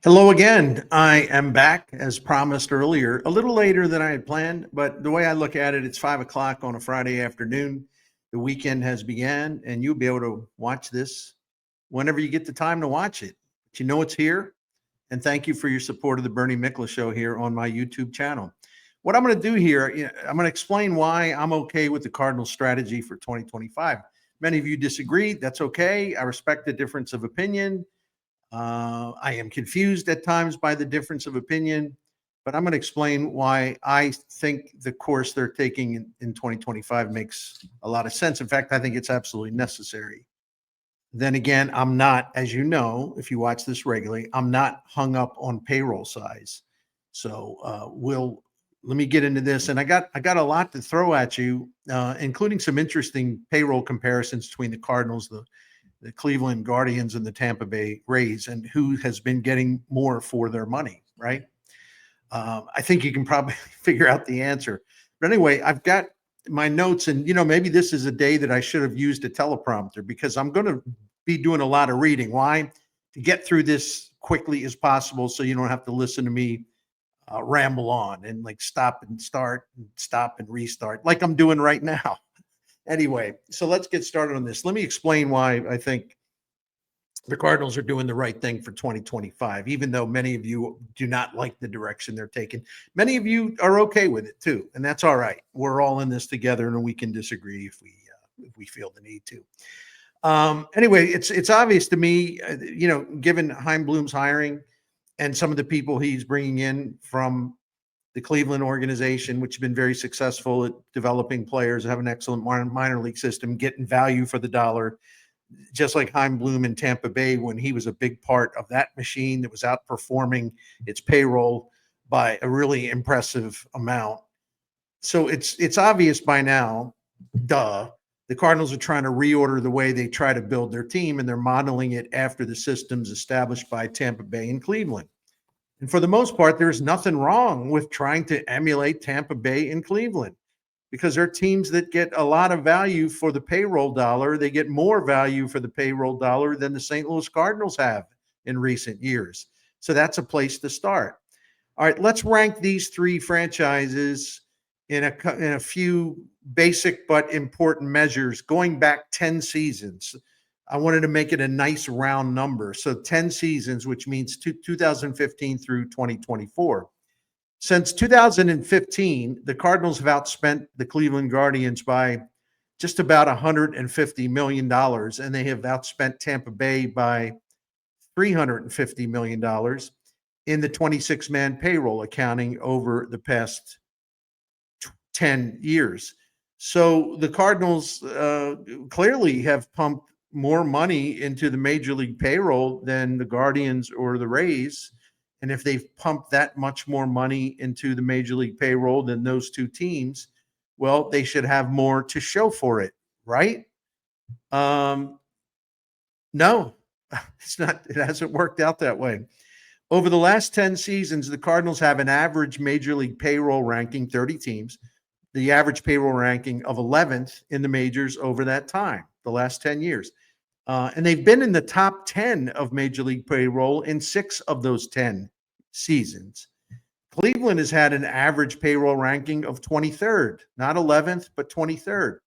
Hello again. I am back as promised earlier, a little later than I had planned, but the way I look at it, it's 5 o'clock on a Friday afternoon. The weekend has began, and you'll be able to watch this whenever you get the time to watch it. But you know it's here, and thank you for your support of the Bernie Miklasz Show here on my YouTube channel. What I'm going to do here, I'm going to explain why I'm okay with the Cardinals strategy for 2025. Many of you disagree. That's okay. I respect the difference of opinion. I am confused at times by the difference of opinion, but I'm going to explain why I think the course they're taking in 2025 makes a lot of sense. In fact, I think it's absolutely necessary. Then again, I'm not, as you know, if you watch this regularly, I'm not hung up on payroll size. So let me get into this, and I got a lot to throw at you, including some interesting payroll comparisons between the Cardinals, the Cleveland Guardians, and the Tampa Bay Rays, and who has been getting more for their money, right? I think you can probably figure out the answer. But anyway, I've got my notes, and maybe this is a day that I should have used a teleprompter because I'm going to be doing a lot of reading. Why? To get through this quickly as possible, so you don't have to listen to me ramble on and like stop and start and stop and restart like I'm doing right now. Anyway, so let's get started on this. Let me explain why I think the Cardinals are doing the right thing for 2025, even though many of you do not like the direction they're taking. Many of you are okay with it too, and that's all right. We're all in this together, and we can disagree if we feel the need to. Anyway, it's obvious to me, given Chaim Bloom's hiring and some of the people he's bringing in from the Cleveland organization, which has been very successful at developing players, have an excellent minor league system, getting value for the dollar, just like Chaim Bloom in Tampa Bay when he was a big part of that machine that was outperforming its payroll by a really impressive amount. So it's obvious by now, duh, the Cardinals are trying to reorder the way they try to build their team, and they're modeling it after the systems established by Tampa Bay and Cleveland. And for the most part, there's nothing wrong with trying to emulate Tampa Bay and Cleveland because they're teams that get a lot of value for the payroll dollar. They get more value for the payroll dollar than the St. Louis Cardinals have in recent years. So that's a place to start. All right, let's rank these three franchises in a few basic but important measures going back 10 seasons. I wanted to make it a nice round number. So 10 seasons, which means 2015 through 2024. Since 2015, the Cardinals have outspent the Cleveland Guardians by just about $150 million, and they have outspent Tampa Bay by $350 million in the 26-man payroll accounting over the past 10 years. So the Cardinals clearly have pumped more money into the major league payroll than the Guardians or the Rays. And if they've pumped that much more money into the major league payroll than those two teams, well, they should have more to show for it, right? No, it's not. It hasn't worked out that way. Over the last 10 seasons, the Cardinals have an average major league payroll ranking, 30 teams, the average payroll ranking of 11th in the majors over that time, the last 10 years. And they've been in the top 10 of major league payroll in 6 of those 10 seasons. Cleveland has had an average payroll ranking of 23rd, not 11th, but 23rd.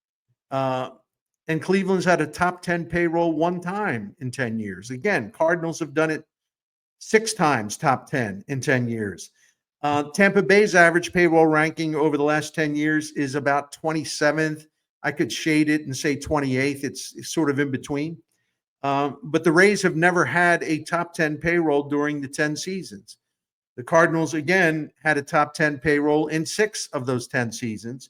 And Cleveland's had a top 10 payroll one time in 10 years. Again, Cardinals have done it 6 times top 10 in 10 years. Tampa Bay's average payroll ranking over the last 10 years is about 27th. I could shade it and say 28th. It's sort of in between. But the Rays have never had a top 10 payroll during the 10 seasons. The Cardinals, again, had a top 10 payroll in 6 of those 10 seasons.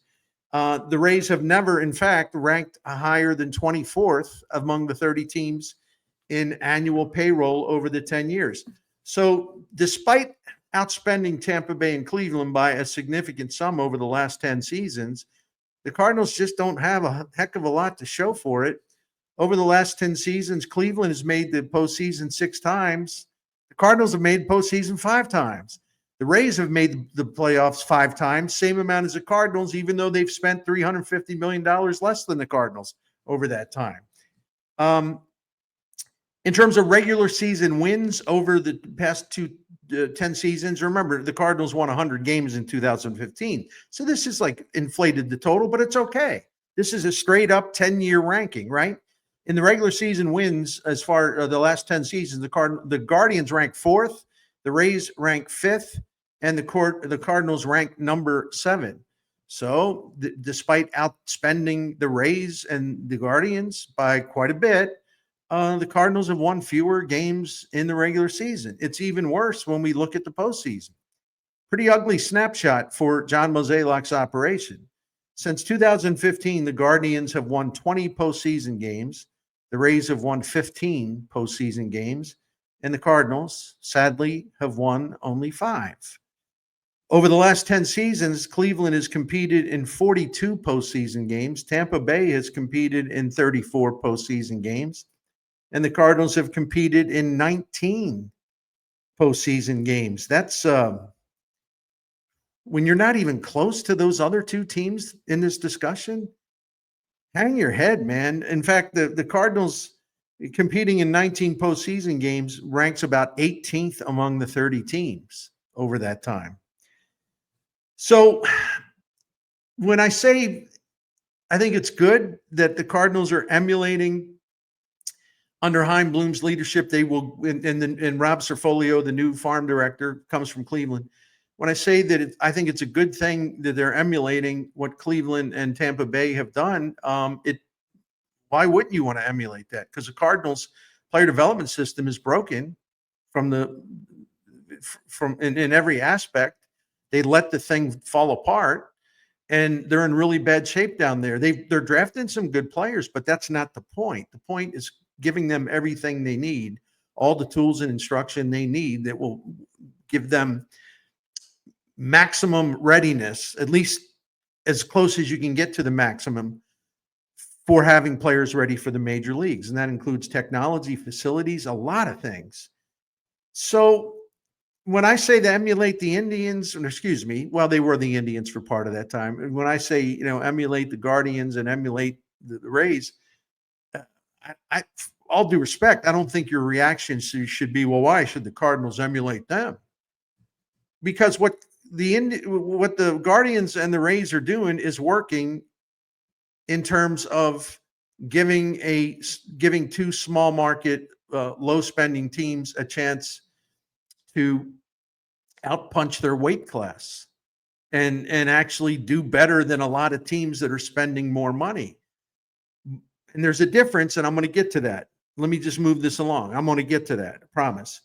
The Rays have never, in fact, ranked higher than 24th among the 30 teams in annual payroll over the 10 years. So despite outspending Tampa Bay and Cleveland by a significant sum over the last 10 seasons, the Cardinals just don't have a heck of a lot to show for it. Over the last 10 seasons, Cleveland has made the postseason 6 times. The Cardinals have made postseason 5 times. The Rays have made the playoffs 5 times, same amount as the Cardinals, even though they've spent $350 million less than the Cardinals over that time. In terms of regular season wins over the past 10 seasons, remember the Cardinals won 100 games in 2015. So this is like inflated the total, but it's okay. This is a straight up 10-year ranking, right? In the regular season wins, as far the last 10 seasons, the Guardians rank fourth, the Rays rank fifth, and the Cardinals rank number 7. So despite outspending the Rays and the Guardians by quite a bit, the Cardinals have won fewer games in the regular season. It's even worse when we look at the postseason. Pretty ugly snapshot for John Mozeliak's operation. Since 2015, the Guardians have won 20 postseason games. The Rays have won 15 postseason games. And the Cardinals, sadly, have won only 5. Over the last 10 seasons, Cleveland has competed in 42 postseason games. Tampa Bay has competed in 34 postseason games. And the Cardinals have competed in 19 postseason games. That's when you're not even close to those other two teams in this discussion, hang your head, man. In fact, the Cardinals competing in 19 postseason games ranks about 18th among the 30 teams over that time. So when I say I think it's good that the Cardinals are emulating under Chaim Bloom's leadership, they will, and Rob Cerfolio, the new farm director, comes from Cleveland. When I say that I think it's a good thing that they're emulating what Cleveland and Tampa Bay have done, why wouldn't you want to emulate that? Because the Cardinals player development system is broken in every aspect. They let the thing fall apart, and they're in really bad shape down there. They're drafting some good players, but that's not the point. The point is giving them everything they need, all the tools and instruction they need that will give them maximum readiness, at least as close as you can get to the maximum for having players ready for the major leagues. And that includes technology, facilities, a lot of things. So when I say to emulate the Indians, or excuse me, well, they were the Indians for part of that time. When I say, emulate the Guardians and emulate the Rays, I all due respect, I don't think your reaction should be, well, why should the Cardinals emulate them? Because what the Guardians and the Rays are doing is working in terms of giving two small market, low spending teams a chance to outpunch their weight class and actually do better than a lot of teams that are spending more money. And there's a difference, and I'm going to get to that. Let me just move this along. I'm going to get to that, I promise.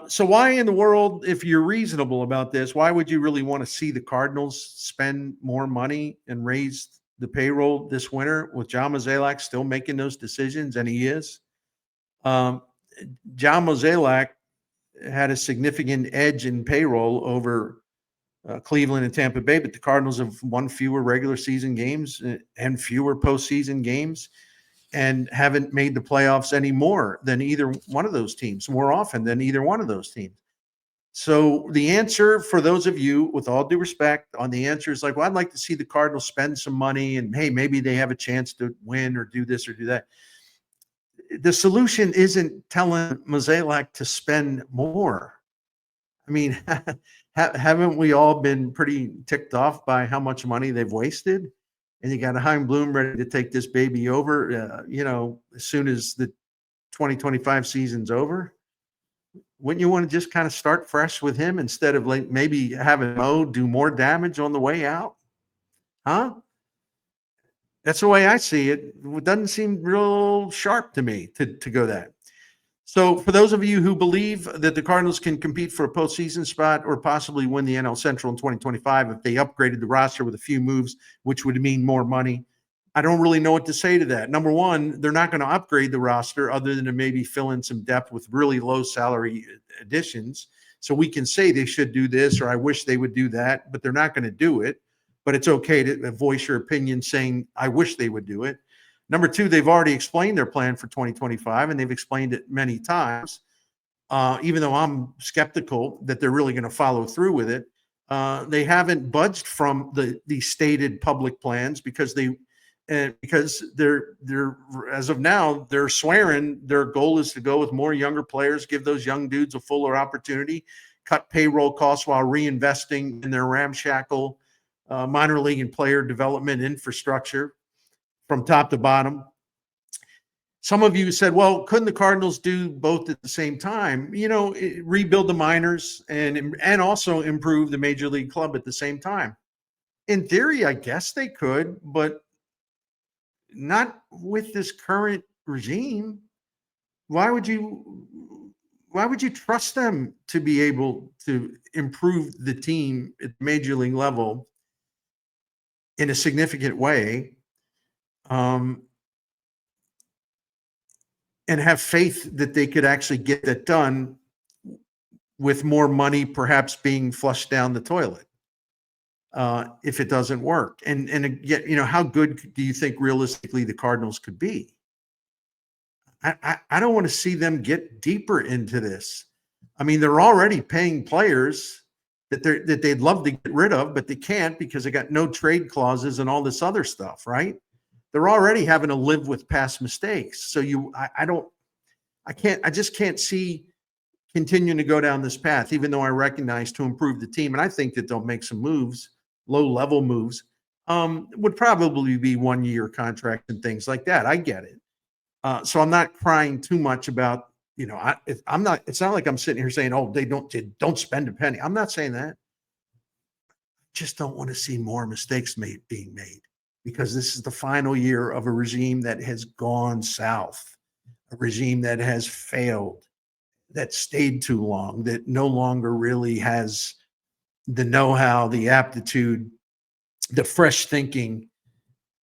So why in the world, if you're reasonable about this, why would you really want to see the Cardinals spend more money and raise the payroll this winter with John Mozeliak still making those decisions? And he is. John Mozeliak had a significant edge in payroll over Cleveland and Tampa Bay, but the Cardinals have won fewer regular season games and fewer postseason games and haven't made the playoffs any more than either one of those teams, more often than either one of those teams. So the answer for those of you, with all due respect, on the answer is like, well, I'd like to see the Cardinals spend some money and, hey, maybe they have a chance to win or do this or do that. The solution isn't telling Mozeliak to spend more. I mean, haven't we all been pretty ticked off by how much money they've wasted? And you got a Chaim Bloom ready to take this baby over, as soon as the 2025 season's over. Wouldn't you want to just kind of start fresh with him instead of like maybe having Mo do more damage on the way out? Huh? That's the way I see it. It doesn't seem real sharp to me to go that. So for those of you who believe that the Cardinals can compete for a postseason spot or possibly win the NL Central in 2025 if they upgraded the roster with a few moves, which would mean more money, I don't really know what to say to that. Number one, they're not going to upgrade the roster other than to maybe fill in some depth with really low salary additions. So we can say they should do this or I wish they would do that, but they're not going to do it. But it's okay to voice your opinion saying, I wish they would do it. Number two, they've already explained their plan for 2025, and they've explained it many times, even though I'm skeptical that they're really going to follow through with it. They haven't budged from the stated public plans because and because they're as of now, they're swearing their goal is to go with more younger players, give those young dudes a fuller opportunity, cut payroll costs while reinvesting in their ramshackle minor league and player development infrastructure from top to bottom. Some of you said, well, couldn't the Cardinals do both at the same time? Rebuild the minors and also improve the major league club at the same time. In theory, I guess they could, but not with this current regime. Why would you trust them to be able to improve the team at the major league level in a significant way? And have faith that they could actually get that done with more money perhaps being flushed down the toilet if it doesn't work. And yet, how good do you think realistically the Cardinals could be? I don't want to see them get deeper into this. I mean, they're already paying players that they'd love to get rid of, but they can't because they got no trade clauses and all this other stuff, right? They're already having to live with past mistakes. So I just can't see continuing to go down this path, even though I recognize to improve the team. And I think that they'll make some moves, low-level moves, would probably be 1-year contracts and things like that. I get it. So I'm not crying too much about, it's not like I'm sitting here saying, oh, they don't spend a penny. I'm not saying that. Just don't want to see more mistakes being made. Because this is the final year of a regime that has gone south, a regime that has failed, that stayed too long, that no longer really has the know-how, the aptitude, the fresh thinking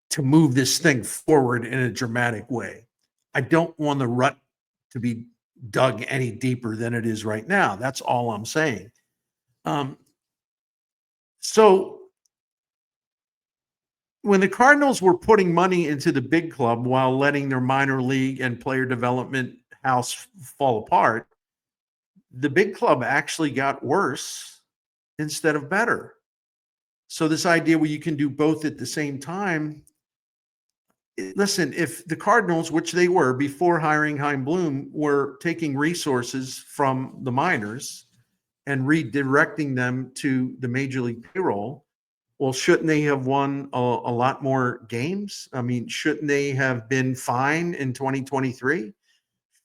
to move this thing forward in a dramatic way. I don't want the rut to be dug any deeper than it is right now. That's all I'm saying. So when the Cardinals were putting money into the big club while letting their minor league and player development house fall apart, the big club actually got worse instead of better. So this idea where you can do both at the same time, listen, if the Cardinals, which they were before hiring Chaim Bloom, were taking resources from the minors and redirecting them to the major league payroll, well, shouldn't they have won a lot more games? I mean, shouldn't they have been fine in 2023?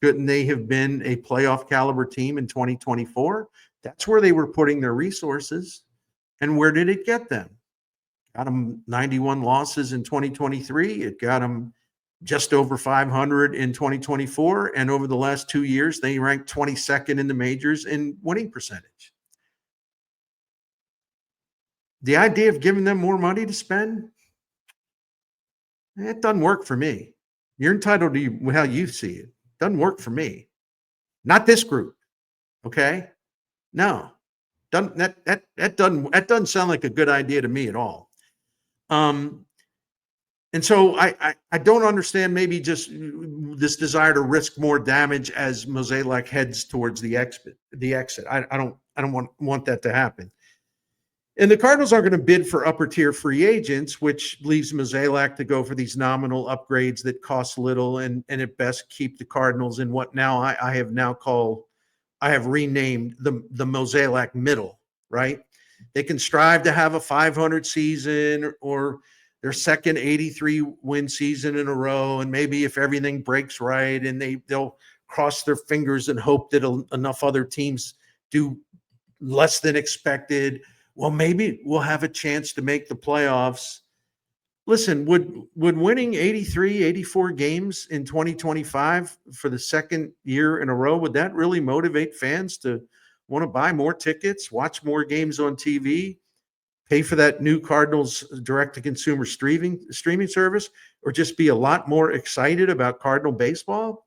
Shouldn't they have been a playoff caliber team in 2024? That's where they were putting their resources. And where did it get them? Got them 91 losses in 2023. It got them just over 500 in 2024. And over the last 2 years, they ranked 22nd in the majors in winning percentage. The idea of giving them more money to spend, it doesn't work for me. You're entitled to how you see it. Doesn't work for me. Not this group. Okay? No. That doesn't sound like a good idea to me at all. And so I don't understand maybe just this desire to risk more damage as Mozeliak heads towards the exit. I don't want that to happen. And the Cardinals are going to bid for upper tier free agents, which leaves Mozeliak to go for these nominal upgrades that cost little and at best keep the Cardinals in what now I have renamed the Mozeliak middle, right? They can strive to have a 500 season or their second 83 win season in a row. And maybe if everything breaks right and they'll cross their fingers and hope that enough other teams do less than expected, well, maybe we'll have a chance to make the playoffs. Listen, would winning 83, 84 games in 2025 for the second year in a row, would that really motivate fans to want to buy more tickets, watch more games on TV, pay for that new Cardinals direct-to-consumer streaming service, or just be a lot more excited about Cardinal baseball?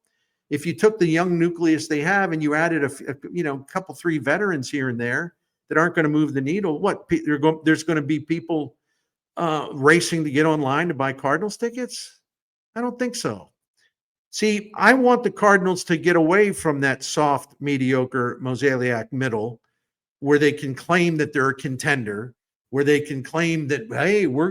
If you took the young nucleus they have and you added a couple, 3 veterans here and there that aren't going to move the needle, there's going to be people racing to get online to buy Cardinals tickets? I don't think so. See, I want the Cardinals to get away from that soft, mediocre Mozeliak middle where they can claim that they're a contender, where they can claim that, hey, we're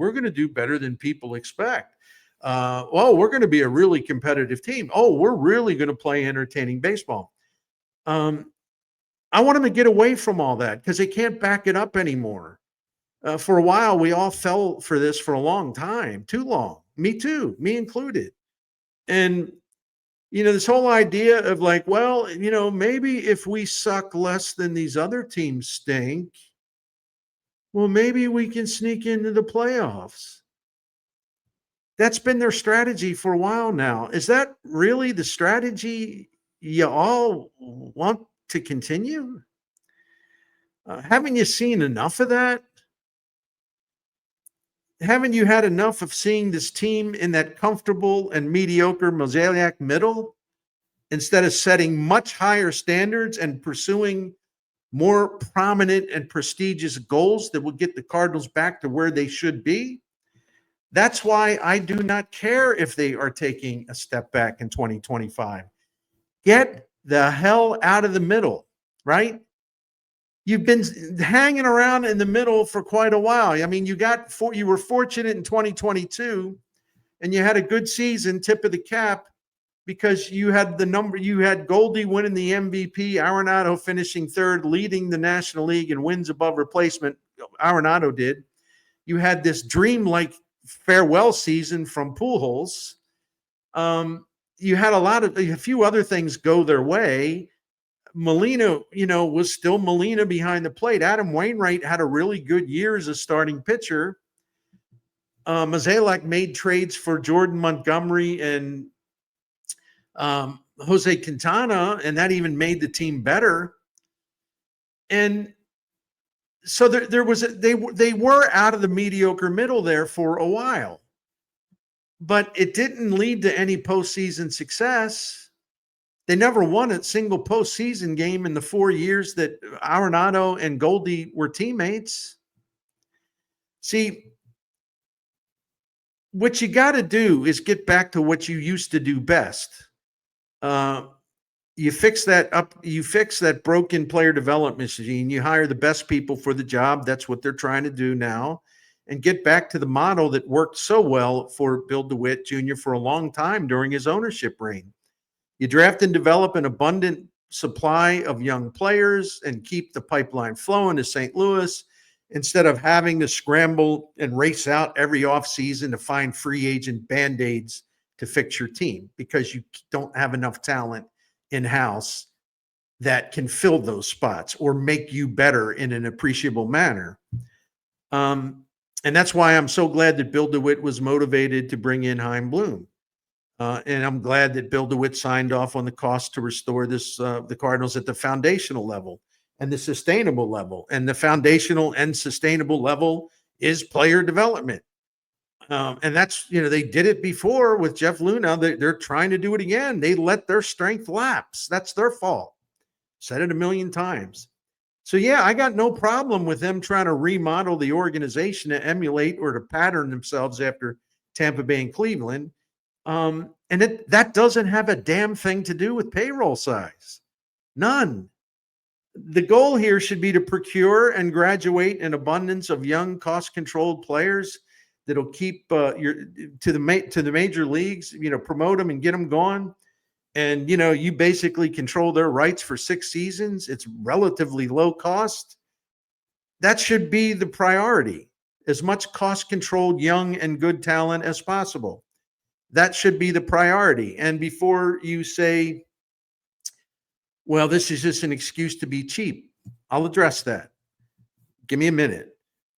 we're going to do better than people expect. Oh, we're going to be a really competitive team. Oh, we're really going to play entertaining baseball. I want them to get away from all that because they can't back it up anymore. For a while, we all fell for this for a long time, too long. Me too, me included. And this whole idea of like, well, maybe if we suck less than these other teams stink, well, maybe we can sneak into the playoffs. That's been their strategy for a while now. Is that really the strategy you all want to continue? Haven't you seen enough of that? Haven't you had enough of seeing this team in that comfortable and mediocre mosaic middle instead of setting much higher standards and pursuing more prominent and prestigious goals that will get the Cardinals back to where they should be? That's why I do not care if they are taking a step back in 2025. Get the hell out of the middle, right? You've been hanging around in the middle for quite a while. I mean, you were fortunate in 2022 and you had a good season, tip of the cap, because you had Goldie winning the MVP, Arenado finishing third, leading the National League in wins above replacement. Arenado did. You had this dream-like farewell season from Pujols. You had a few other things go their way. Molina, was still Molina behind the plate. Adam Wainwright had a really good year as a starting pitcher. Mozeliak made trades for Jordan Montgomery and Jose Quintana, and that even made the team better. And so they were out of the mediocre middle there for a while, but it didn't lead to any postseason success. They never won a single postseason game in the 4 years that Arenado and Goldie were teammates. See, what you got to do is get back to what you used to do best. You fix that up. You fix that broken player development machine. You hire the best people for the job. That's what they're trying to do now, and get back to the model that worked so well for Bill DeWitt Jr. for a long time during his ownership reign. You draft and develop an abundant supply of young players and keep the pipeline flowing to St. Louis instead of having to scramble and race out every offseason to find free agent Band-Aids to fix your team because you don't have enough talent in-house that can fill those spots or make you better in an appreciable manner. And that's why I'm so glad that Bill DeWitt was motivated to bring in Chaim Bloom. And I'm glad that Bill DeWitt signed off on the cost to restore the Cardinals at the foundational level and the sustainable level. And the foundational and sustainable level is player development. And that's, they did it before with Jeff Luna. They're trying to do it again. They let their strength lapse. That's their fault. Said it a million times. So, yeah, I got no problem with them trying to remodel the organization to emulate or to pattern themselves after Tampa Bay and Cleveland. And that doesn't have a damn thing to do with payroll size. None. The goal here should be to procure and graduate an abundance of young, cost-controlled players that'll keep to the major leagues. Promote them and get them going. And you basically control their rights for 6 seasons. It's relatively low cost. That should be the priority. As much cost-controlled, young, and good talent as possible. That should be the priority. And before you say, well, this is just an excuse to be cheap, I'll address that. Give me a minute.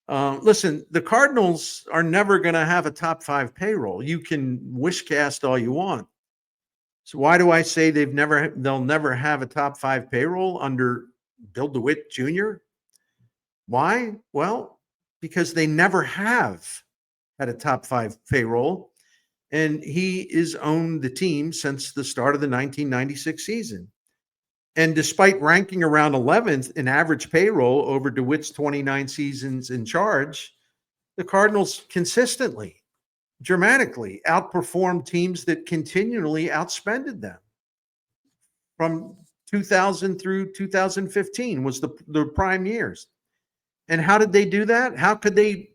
Listen, the Cardinals are never going to have a top 5 payroll. You can wish cast all you want. So why do I say they'll never have a top 5 payroll under Bill DeWitt Jr.? Why? Well, because they never have had a top 5 payroll. And he has owned the team since the start of the 1996 season. And despite ranking around 11th in average payroll over DeWitt's 29 seasons in charge, the Cardinals consistently, dramatically outperformed teams that continually outspended them. From 2000 through 2015 was the prime years. And how did they do that? How could they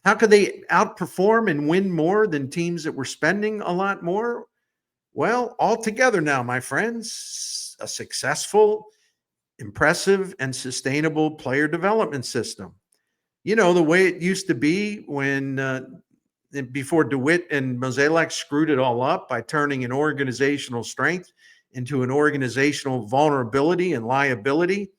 How could they outperform and win more than teams that were spending a lot more? Well, all together now, my friends, a successful, impressive, and sustainable player development system. You know, the way it used to be when before DeWitt and Mozeliak screwed it all up by turning an organizational strength into an organizational vulnerability and liability.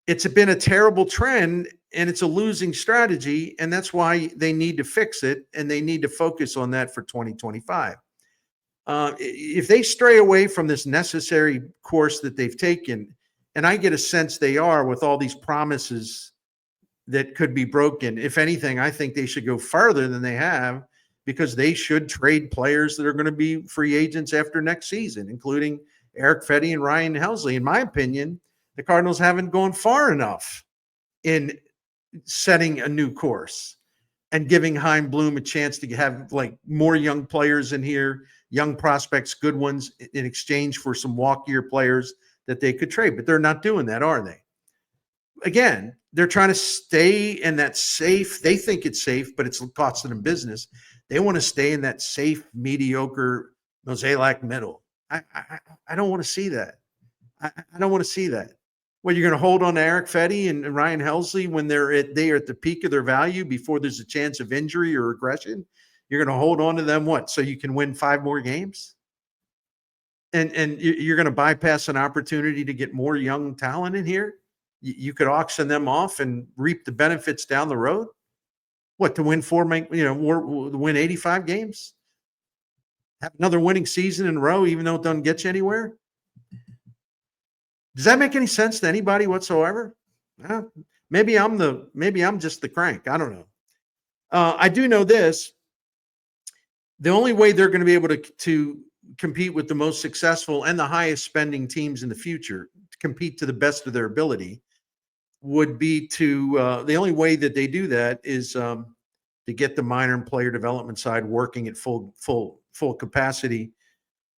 It's been a terrible trend and it's a losing strategy. And that's why they need to fix it and they need to focus on that for 2025. If they stray away from this necessary course that they've taken, and I get a sense they are with all these promises that could be broken. If anything, I think they should go farther than they have because they should trade players that are going to be free agents after next season, including Eric Fetty and Ryan Helsley. In my opinion, the Cardinals haven't gone far enough in setting a new course and giving Chaim Bloom a chance to have like more young players in here, young prospects, good ones in exchange for some walkier players that they could trade. But they're not doing that, are they? Again, they're trying to stay in that safe. They think it's safe, but it's costing them business. They want to stay in that safe, mediocre Mozeliak middle. I don't want to see that. I don't want to see that. Well, you're going to hold on to Eric Fetty and Ryan Helsley when they are at the peak of their value before there's a chance of injury or regression. You're going to hold on to them what? So you can win 5 more games? And you're going to bypass an opportunity to get more young talent in here? You could auction them off and reap the benefits down the road. What, to win win 85 games? Have another winning season in a row, even though it doesn't get you anywhere? Does that make any sense to anybody whatsoever? Maybe I'm just the crank. I don't know. I do know this. The only way they're going to be able to compete with the most successful and the highest spending teams in the future, to compete to the best of their ability, would be to the only way that they do that is to get the minor and player development side working at full capacity.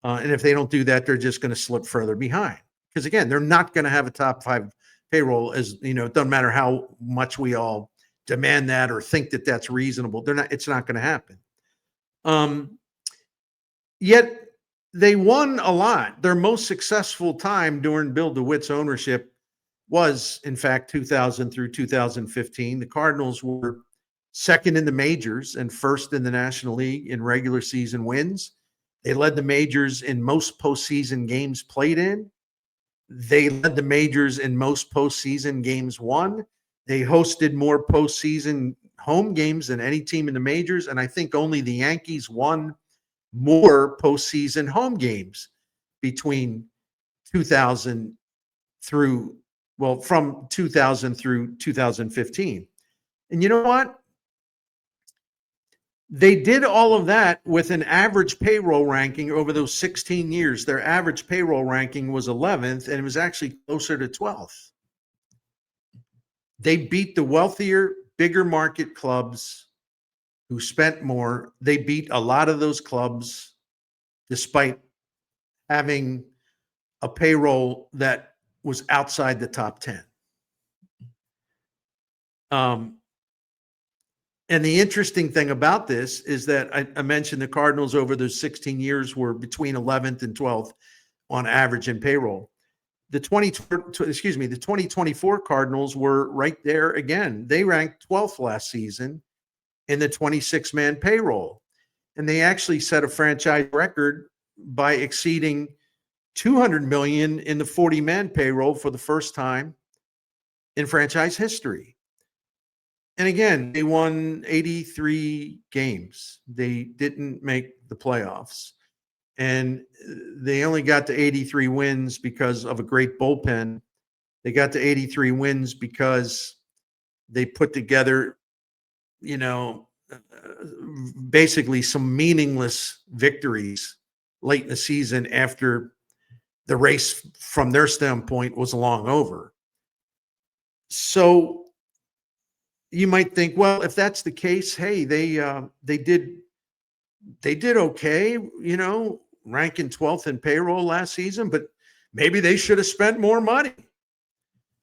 And if they don't do that, they're just going to slip further behind. Because again, they're not going to have a top 5 payroll. As you know, it doesn't matter how much we all demand that or think that that's reasonable. It's not going to happen. Yet they won a lot. Their most successful time during Bill DeWitt's ownership was, in fact, 2000 through 2015. The Cardinals were second in the majors and first in the National League in regular season wins. They led the majors in most postseason games played in. They led the majors in most postseason games won. They hosted more postseason home games than any team in the majors, and I think only the Yankees won more postseason home games between 2000 from 2000 through 2015. And you know what? They did all of that with an average payroll ranking over those 16 years. Their average payroll ranking was 11th, and it was actually closer to 12th. They beat the wealthier, bigger market clubs who spent more. They beat a lot of those clubs despite having a payroll that was outside the top 10. And the interesting thing about this is that I mentioned the Cardinals over those 16 years were between 11th and 12th on average in payroll. The 2024 Cardinals were right there again. They ranked 12th last season in the 26-man payroll. And they actually set a franchise record by exceeding $200 million in the 40-man payroll for the first time in franchise history. And again, they won 83 games. They didn't make the playoffs. And they only got to 83 wins because of a great bullpen. They got to 83 wins because they put together, basically some meaningless victories late in the season after the race from their standpoint was long over. So you might think, well, if that's the case, hey, they did okay, ranking 12th in payroll last season, but maybe they should have spent more money.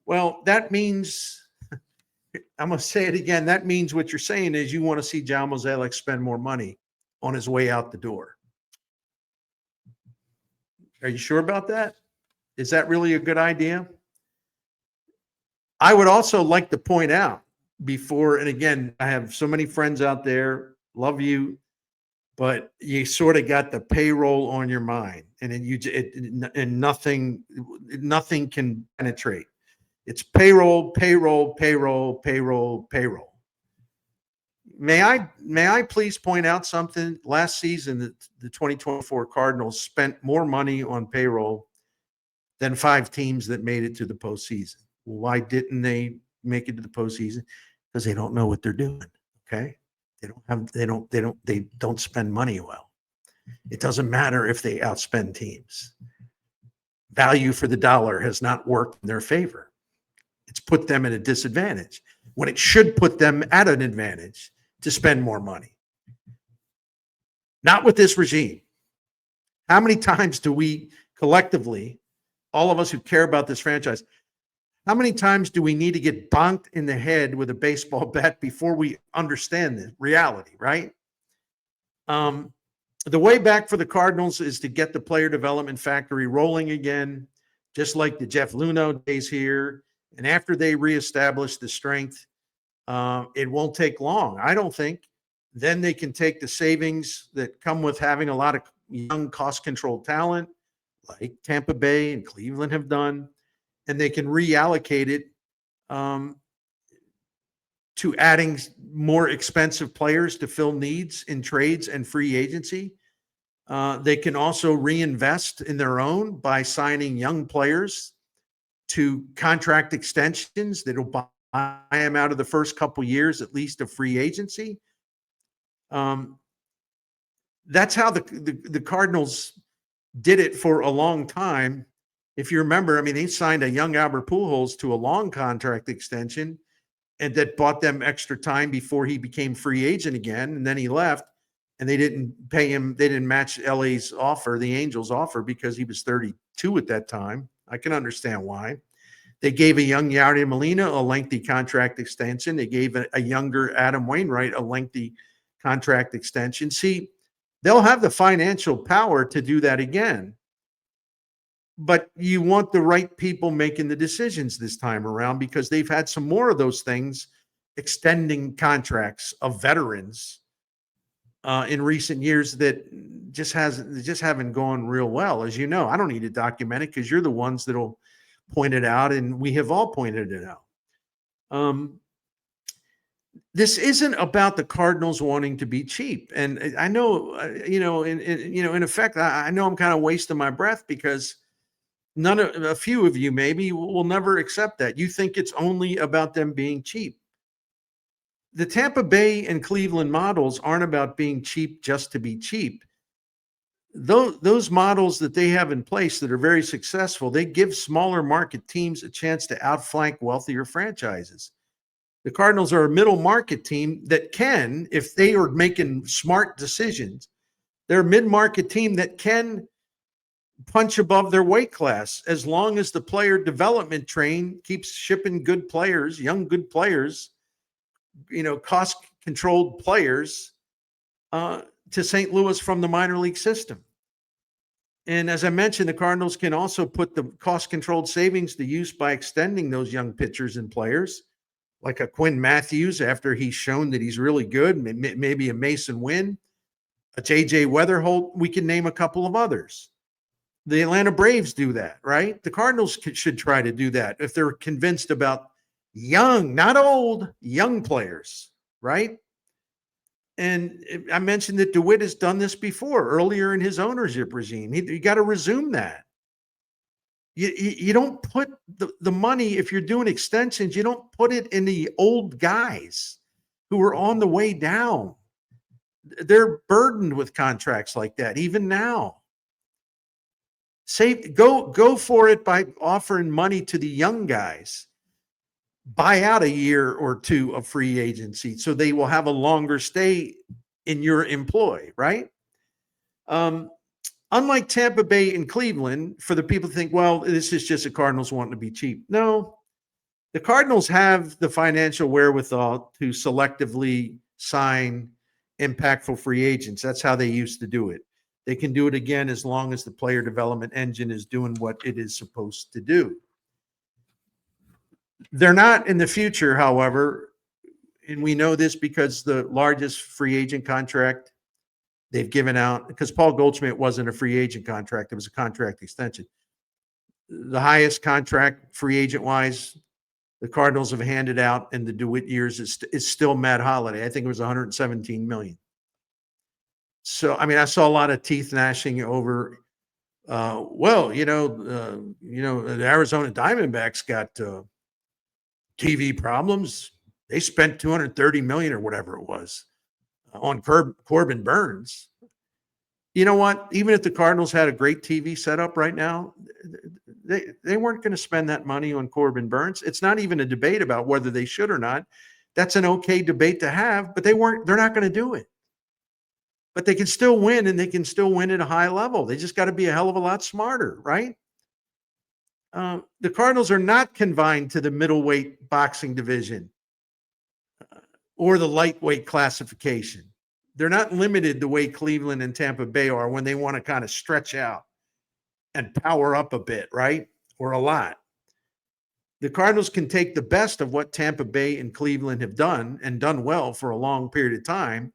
Well, that means I'm going to say it again. That means what you're saying is you want to see John Mozeliak spend more money on his way out the door. Are you sure about that? Is that really a good idea? I would also like to point out before, and again, I have so many friends out there, love you, but you sort of got the payroll on your mind, and then and nothing can penetrate. It's payroll, payroll, payroll, payroll, payroll. May I please point out something? Last season, the 2024 Cardinals spent more money on payroll than 5 teams that made it to the postseason. Why didn't they make it to the postseason? Because they don't know what they're doing. Okay, they don't spend money well. It doesn't matter if they outspend teams. Value for the dollar has not worked in their favor. It's put them at a disadvantage when it should put them at an advantage to spend more money. Not with this regime. How many times do we collectively, all of us who care about this franchise, how many times do we need to get bonked in the head with a baseball bat before we understand the reality, right? The way back for the Cardinals is to get the player development factory rolling again, just like the Jeff Luhnow days here. And after they reestablish the strength, it won't take long, I don't think. Then they can take the savings that come with having a lot of young cost-controlled talent, like Tampa Bay and Cleveland have done, and they can reallocate it to adding more expensive players to fill needs in trades and free agency. They can also reinvest in their own by signing young players to contract extensions that'll buy them out of the first couple years, at least, of free agency. That's how the Cardinals did it for a long time. If you remember, I mean, they signed a young Albert Pujols to a long contract extension, and that bought them extra time before he became free agent again. And then he left, and they didn't pay him. They didn't match LA's offer, the Angels' offer, because he was 32 at that time. I can understand why. They gave a young Yadier Molina a lengthy contract extension. They gave a younger Adam Wainwright a lengthy contract extension. See, they'll have the financial power to do that again. But you want the right people making the decisions this time around, because they've had some more of those things, extending contracts of veterans in recent years that just haven't gone real well. As you know, I don't need to document it because you're the ones that'll point it out, and we have all pointed it out. This isn't about the Cardinals wanting to be cheap, and I know, in effect, I know I'm kind of wasting my breath, because a few of you maybe will never accept that. You think it's only about them being cheap. The Tampa Bay and Cleveland models aren't about being cheap just to be cheap. Those models that they have in place that are very successful, they give smaller market teams a chance to outflank wealthier franchises. The Cardinals are a middle market team that can, if they are making smart decisions, they're a mid-market team that can punch above their weight class, as long as the player development train keeps shipping good players, young good players, cost-controlled players to St. Louis from the minor league system. And as I mentioned, the Cardinals can also put the cost-controlled savings to use by extending those young pitchers and players, like a Quinn Matthews after he's shown that he's really good, maybe a Mason Wynn, a J.J. Weatherholt. We can name a couple of others. The Atlanta Braves do that, right? The Cardinals should try to do that if they're convinced about young, not old, young players, right? And I mentioned that DeWitt has done this before, earlier in his ownership regime. You got to resume that. You don't put the money, if you're doing extensions, you don't put it in the old guys who are on the way down. They're burdened with contracts like that, even now. Go for it by offering money to the young guys. Buy out a year or two of free agency so they will have a longer stay in your employ, right? Unlike Tampa Bay and Cleveland, for the people who think, well, this is just the Cardinals wanting to be cheap. No, The Cardinals have the financial wherewithal to selectively sign impactful free agents. That's how they used to do it. They can do it again as long as the player development engine is doing what it is supposed to do. They're not in the future, however, and we know this because the largest free agent contract they've given out, because Paul Goldschmidt wasn't a free agent contract, it was a contract extension. The highest contract free agent wise the Cardinals have handed out in the DeWitt years is still Matt Holliday. I think it was 117 million. So, I mean, I saw a lot of teeth gnashing over, the Arizona Diamondbacks got TV problems. They spent 230 million or whatever it was on Corbin Burns. You know what? Even if the Cardinals had a great TV setup right now, they weren't going to spend that money on Corbin Burns. It's not even a debate about whether they should or not. That's an okay debate to have, but they're not going to do it. But they can still win, and they can still win at a high level. They just got to be a hell of a lot smarter, right? The Cardinals are not confined to the middleweight boxing division or the lightweight classification. They're not limited the way Cleveland and Tampa Bay are when they want to kind of stretch out and power up a bit, right? Or a lot. The Cardinals can take the best of what Tampa Bay and Cleveland have done and done well for a long period of time.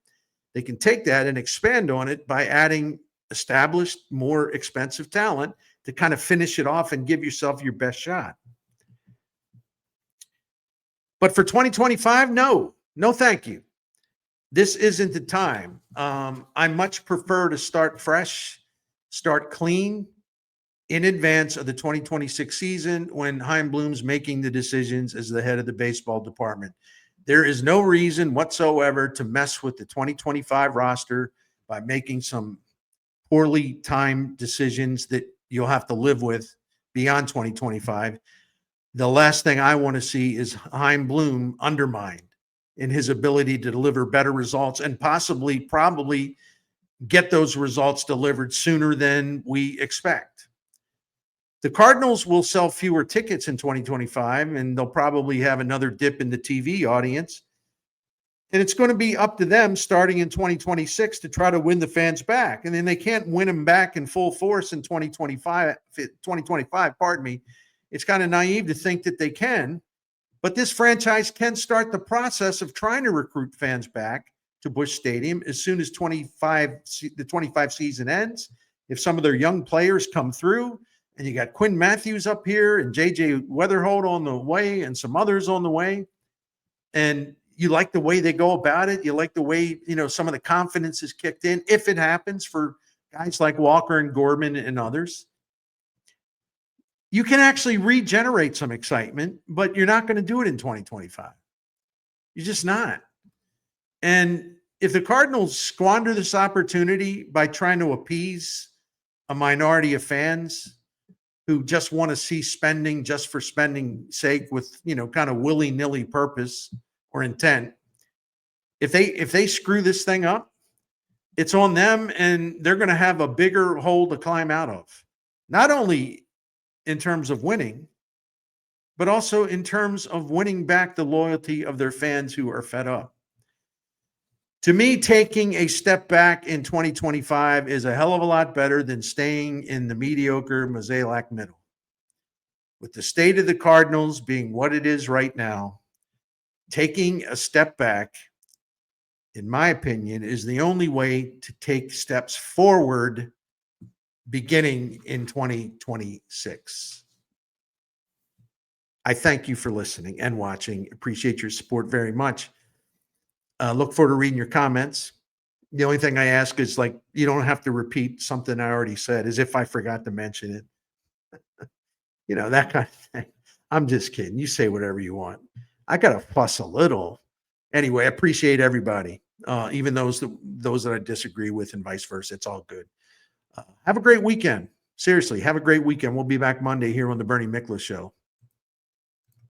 They can take that and expand on it by adding established, more expensive talent to kind of finish it off and give yourself your best shot. But for 2025, no, thank you. This isn't the time. I much prefer to start fresh, start clean in advance of the 2026 season when Chaim Bloom's making the decisions as the head of the baseball department. There is no reason whatsoever to mess with the 2025 roster by making some poorly timed decisions that you'll have to live with beyond 2025. The last thing I want to see is Chaim Bloom undermined in his ability to deliver better results and probably get those results delivered sooner than we expect. The Cardinals will sell fewer tickets in 2025, and they'll probably have another dip in the TV audience. And it's going to be up to them starting in 2026 to try to win the fans back. And then they can't win them back in full force in 2025, pardon me. It's kind of naive to think that they can. But this franchise can start the process of trying to recruit fans back to Busch Stadium as soon as the 25 season ends. If some of their young players come through, and you got Quinn Matthews up here and JJ Weatherholt on the way and some others on the way, and you like the way they go about it, you like the way, some of the confidence is kicked in, if it happens for guys like Walker and Gorman and others, you can actually regenerate some excitement, but you're not going to do it in 2025. You're just not. And if the Cardinals squander this opportunity by trying to appease a minority of fans who just want to see spending just for spending's sake with, kind of willy-nilly purpose or intent, if they screw this thing up, it's on them, and they're going to have a bigger hole to climb out of. Not only in terms of winning, but also in terms of winning back the loyalty of their fans who are fed up. To me, taking a step back in 2025 is a hell of a lot better than staying in the mediocre Mozeliak middle. With the state of the Cardinals being what it is right now, taking a step back, in my opinion, is the only way to take steps forward beginning in 2026. I thank you for listening and watching. Appreciate your support very much. Look forward to reading your comments. The only thing I ask is, you don't have to repeat something I already said as if I forgot to mention it. That kind of thing. I'm just kidding. You say whatever you want. I got to fuss a little. Anyway, I appreciate everybody, even those that I disagree with and vice versa. It's all good. Have a great weekend. Seriously, have a great weekend. We'll be back Monday here on the Bernie Miklasz Show.